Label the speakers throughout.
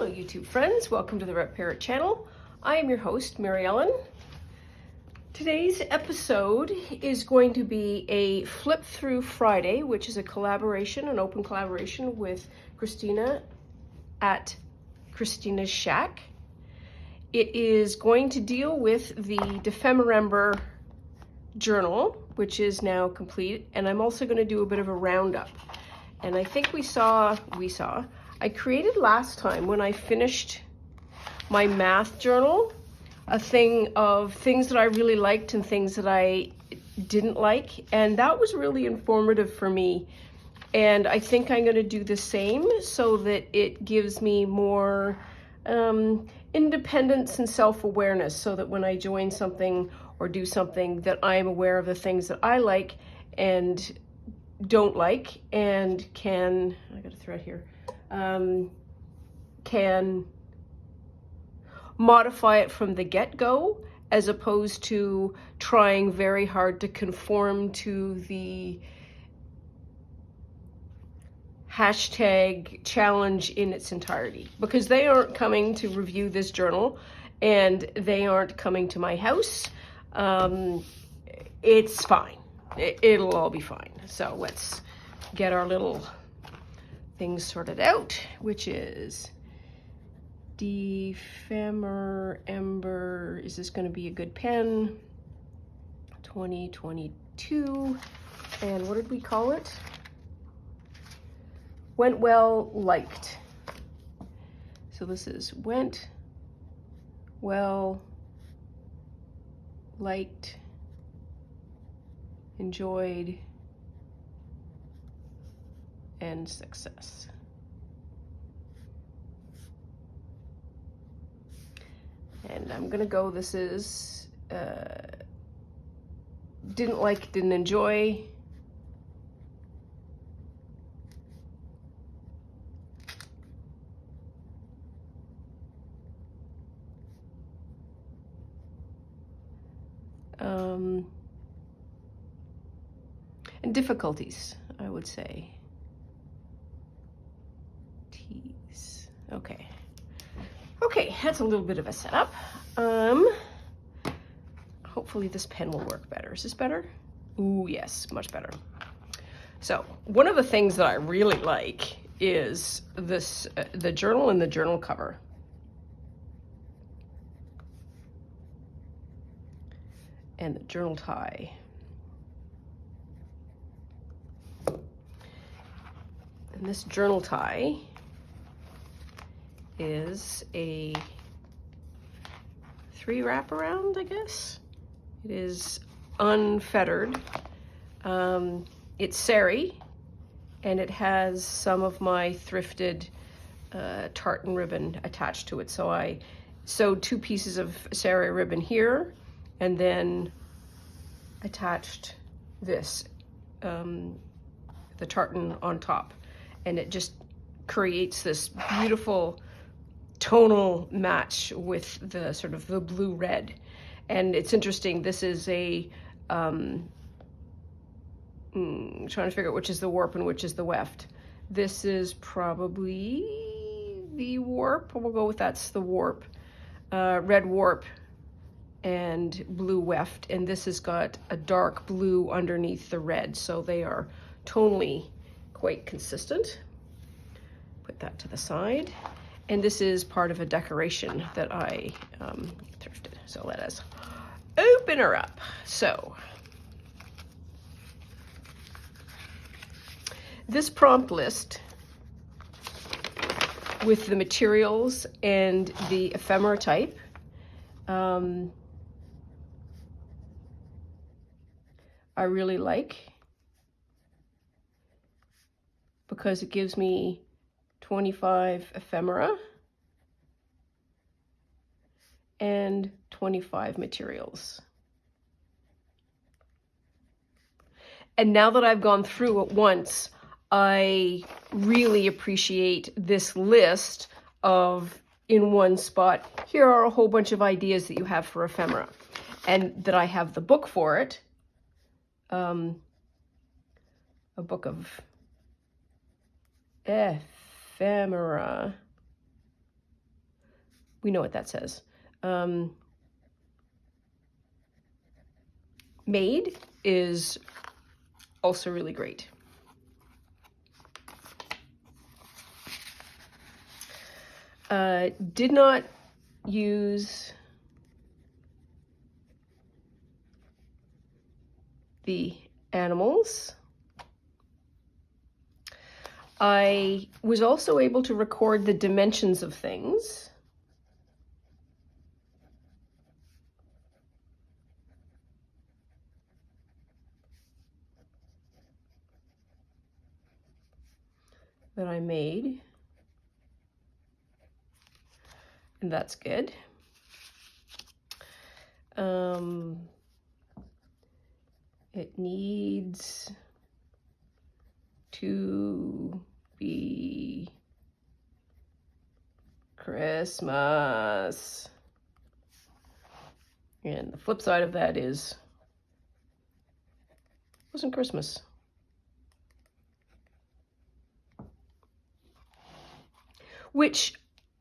Speaker 1: Hello YouTube friends, welcome to the Red Parrot channel. I am your host, Mary Ellen. Today's episode is going to be a Flip Through Friday, which is a collaboration, an open collaboration with Christina at Christina's Shack. It is going to deal with the Defemember journal, which is now complete, and I'm also going to do a bit of a roundup. And I think I created last time when I finished my math journal, a thing of things that I really liked and things that I didn't like. And that was really informative for me. And I think I'm going to do the same so that it gives me more independence and self-awareness, so that when I join something or do something, that I am aware of the things that I like and don't like, and can, I got a thread here, can modify it from the get-go, as opposed to trying very hard to conform to the hashtag challenge in its entirety, because they aren't coming to review this journal and they aren't coming to my house. It's fine. It'll all be fine. So let's get our little things sorted out, which is Defemember. Is this going to be a good pen? 2022. And what did we call it? Went well, liked. So this is went well, liked, enjoyed, and success. And I'm gonna go, this is didn't like, didn't enjoy. And difficulties, I would say. T's. Okay. Okay, that's a little bit of a setup. Hopefully this pen will work better. Is this better? Ooh, yes, much better. So one of the things that I really like is this, the journal and the journal cover. And the journal tie. And this journal tie is a 3 wraparound, I guess. It is unfettered. It's sari, and it has some of my thrifted tartan ribbon attached to it. So I sewed 2 pieces of sari ribbon here, and then attached this, the tartan on top. And it just creates this beautiful tonal match with the sort of the blue-red. And it's interesting, this is a, trying to figure out which is the warp and which is the weft. This is probably the warp, we'll go with that's the warp, red warp and blue weft. And this has got a dark blue underneath the red, so they are tonally quite consistent. Put that to the side. And this is part of a decoration that I thrifted. So let us open her up. So this prompt list with the materials and the ephemera type, I really like, because it gives me 25 ephemera and 25 materials. And now that I've gone through it once, I really appreciate this list of, in one spot, here are a whole bunch of ideas that you have for ephemera, and that I have the book for it, a book of ephemera We know what that says. Made is also really great. Did not use the animals. I was also able to record the dimensions of things. That I made. And that's good. It needs to be Christmas. And the flip side of that is, it wasn't Christmas. Which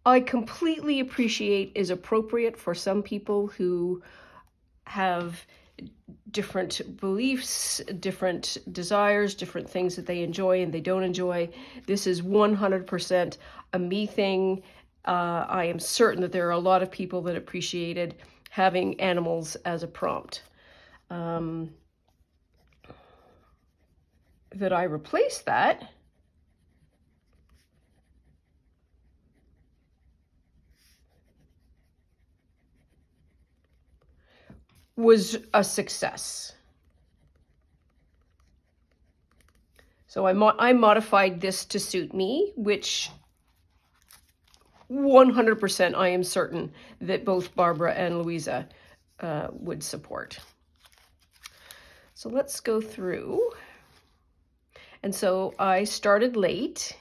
Speaker 1: I completely appreciate is appropriate for some people who have different beliefs, different desires, different things that they enjoy and they don't enjoy. This is 100% a me thing. I am certain that there are a lot of people that appreciated having animals as a prompt. That I replaced that was a success. So I modified this to suit me, which 100% I am certain that both Barbara and Louisa would support. So let's go through. And so I started late.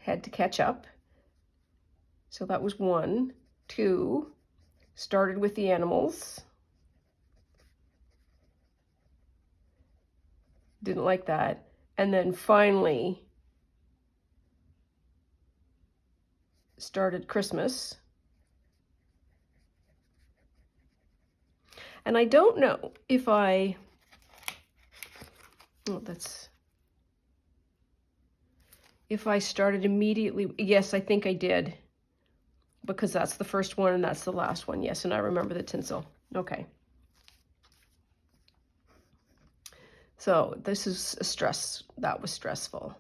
Speaker 1: Had to catch up. So that was 1, 2, started with the animals. Didn't like that. And then finally started Christmas. And I don't know if if I started immediately. Yes, I think I did. Because that's the first one and that's the last one. Yes, and I remember the tinsel. Okay. So this is a stress. That was stressful.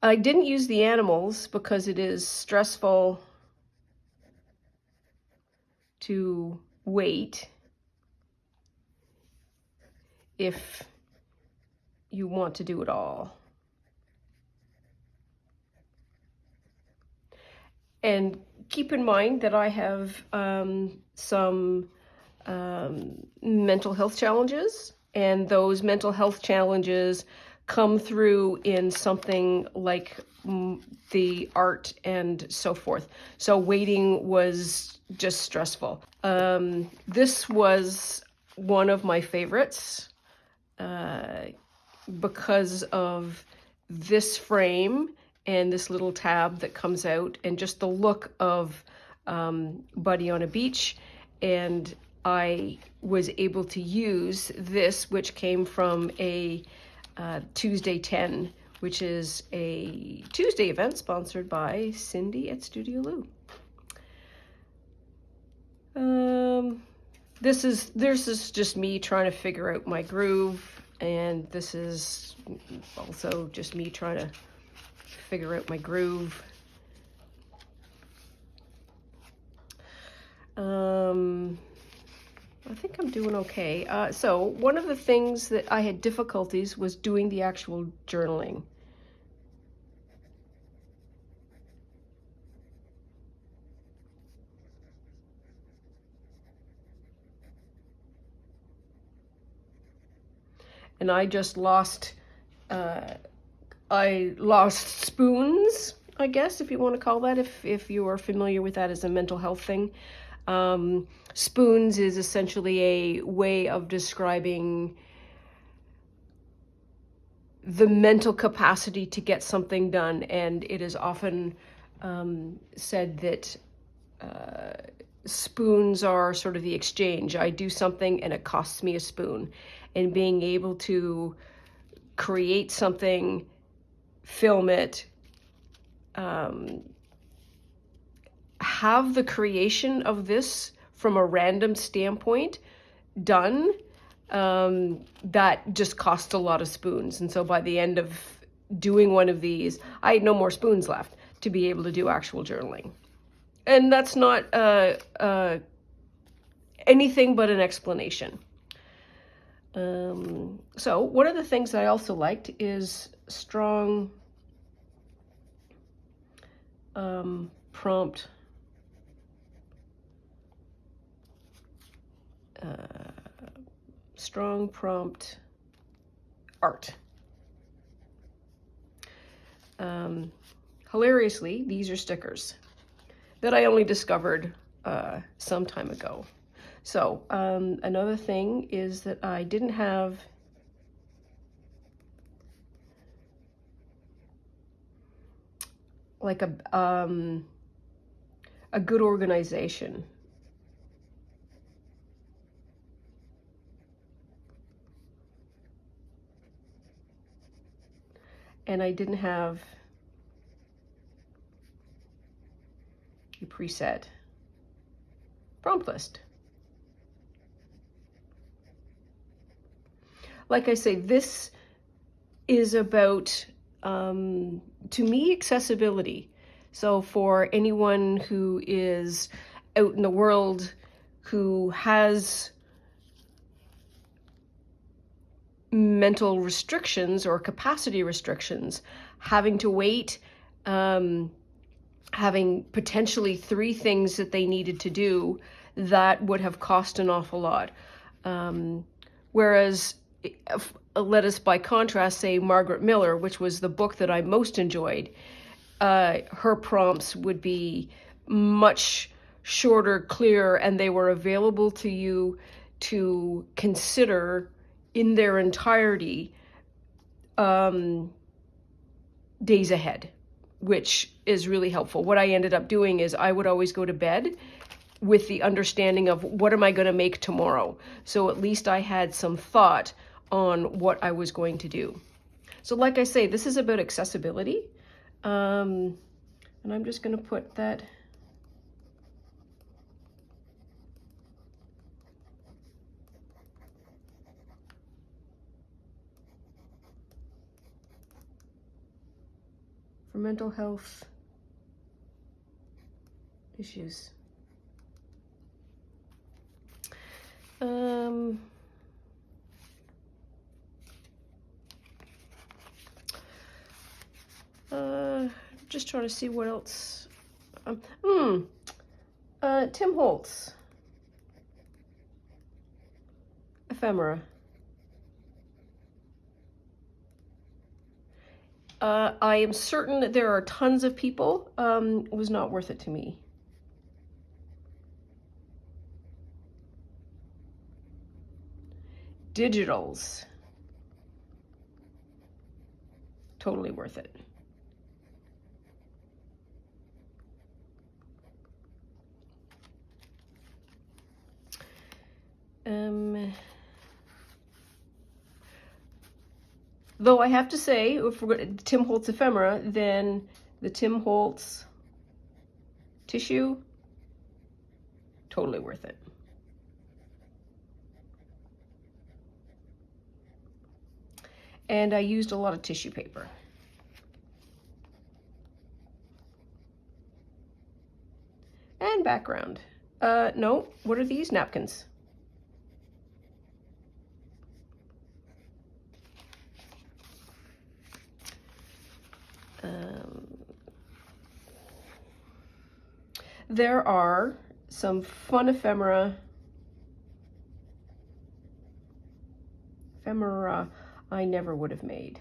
Speaker 1: I didn't use the animals because it is stressful to wait if you want to do it all. And keep in mind that I have some mental health challenges, and those mental health challenges come through in something like the art and so forth. So waiting was just stressful. This was one of my favorites because of this frame and this little tab that comes out and just the look of Buddy on a beach. And I was able to use this, which came from a Tuesday 10, which is a Tuesday event sponsored by Cindy at Studio Lou. This is just me trying to figure out my groove, and this is also just me trying to figure out my groove. I think I'm doing okay. So one of the things that I had difficulties was doing the actual journaling. And I just lost, I lost spoons, I guess, if you want to call that, if you are familiar with that as a mental health thing. Spoons is essentially a way of describing the mental capacity to get something done. And it is often said that spoons are sort of the exchange. I do something and it costs me a spoon. And being able to create something, film it, have the creation of this from a random standpoint done, that just cost a lot of spoons. And so by the end of doing one of these, I had no more spoons left to be able to do actual journaling. And that's not anything but an explanation. So one of the things I also liked is strong prompt art. Hilariously, these are stickers that I only discovered some time ago. So another thing is that I didn't have like a good organization. And I didn't have a preset prompt list. Like I say, this is about, to me, accessibility. So for anyone who is out in the world who has mental restrictions or capacity restrictions, having to wait, having potentially 3 things that they needed to do that would have cost an awful lot. Whereas, let us by contrast say Margaret Miller, which was the book that I most enjoyed, her prompts would be much shorter, clearer, and they were available to you to consider in their entirety days ahead, which is really helpful. What I ended up doing is I would always go to bed with the understanding of what am I going to make tomorrow. So at least I had some thought on what I was going to do. So like I say, this is about accessibility. And I'm just going to put that for mental health issues. Just trying to see what else. Tim Holtz, ephemera. I am certain that there are tons of people. It was not worth it to me. Digitals. Totally worth it. Though I have to say, if we're going to Tim Holtz ephemera, then the Tim Holtz tissue, totally worth it. And I used a lot of tissue paper. And background. No, what are these? Napkins. There are some fun ephemera I never would have made.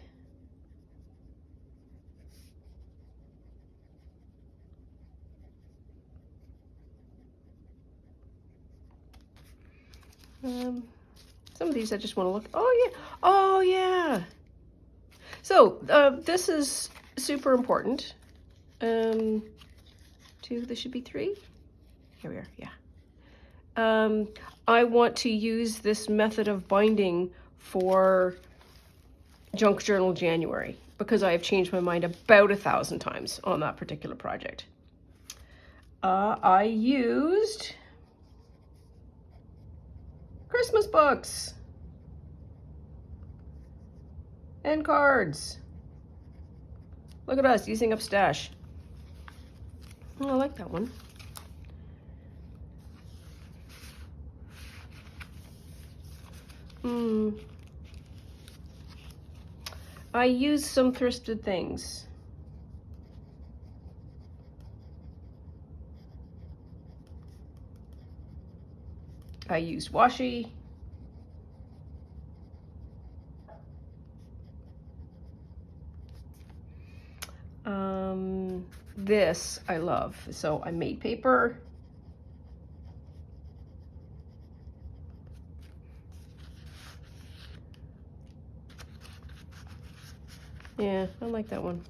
Speaker 1: Some of these I just want to look. Oh yeah. Oh yeah. So this is super important. 2, this should be 3. Here we are, yeah. I want to use this method of binding for Junk Journal January because I have changed my mind about 1,000 times on that particular project. I used Christmas books and cards. Look at us using up stash. Oh, I like that one. I used some thrifted things. I used washi. This I love. So I made paper. Yeah, I like that one.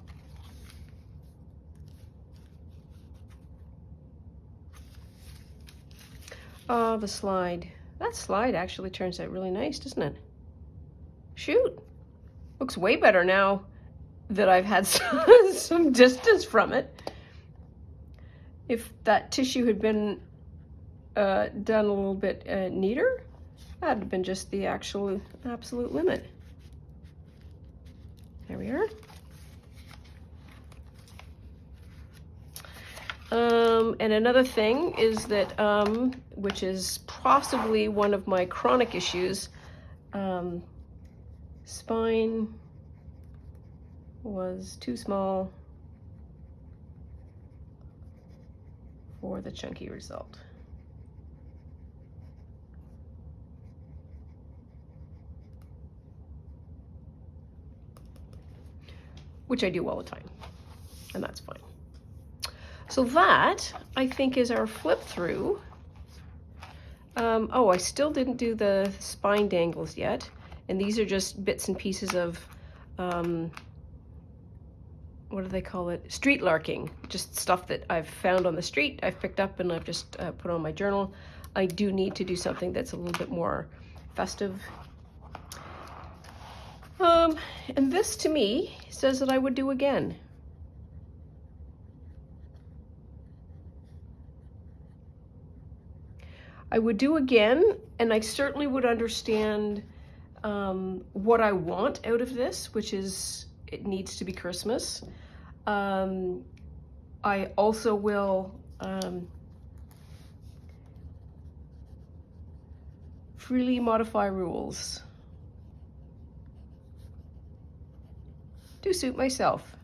Speaker 1: Oh, the slide. That slide actually turns out really nice, doesn't it? Shoot. Looks way better now that I've had some distance from it. If that tissue had been done a little bit neater, that'd have been just the absolute limit. There we are. And another thing is that, which is possibly one of my chronic issues, spine was too small for the chunky result. Which I do all the time, and that's fine. So that, I think, is our flip through. Oh, I still didn't do the spine dangles yet, and these are just bits and pieces of, what do they call it? Street larking, just stuff that I've found on the street, I've picked up and I've just put on my journal. I do need to do something that's a little bit more festive. And this to me says that I would do again. I would do again, and I certainly would understand what I want out of this, which is it needs to be Christmas. I also will freely modify rules to suit myself.